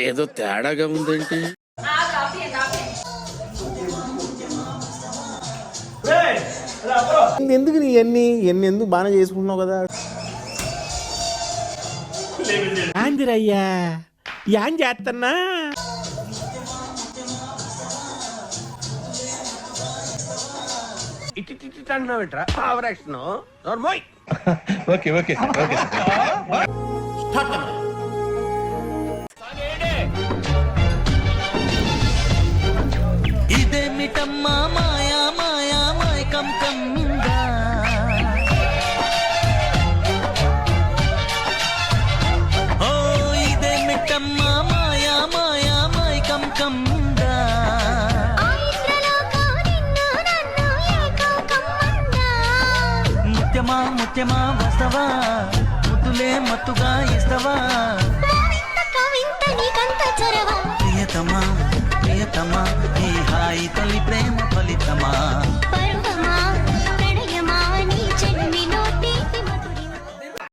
ఏదో తేడాగా ఉందేంటి? ఎందుకు నీ ఎన్ని ఎందుకు బాగా చేసుకుంటున్నావు కదా? ఆందిరయ్యా యాం చేస్తున్నా ఇటు అంటున్నావు ఏంట్రా? ఆవరాక్షన్ నోర్మోయ్. ఓకే ఓకే ఓకే ఇదేమిటమ్మా మాయా మాయా మైకం కమ్మిందా, ఓ ఇదేమిటమ్మా మాయా మాయా మైకం కమ్మిందా, ముత్యమా ముత్యమా వస్తవా, ముద్దులే మత్తుగా ఇస్తవా, ప్రియతమా ప్రియతమా ఈ హాయి తొలి ప్రేమ ఫలితమా.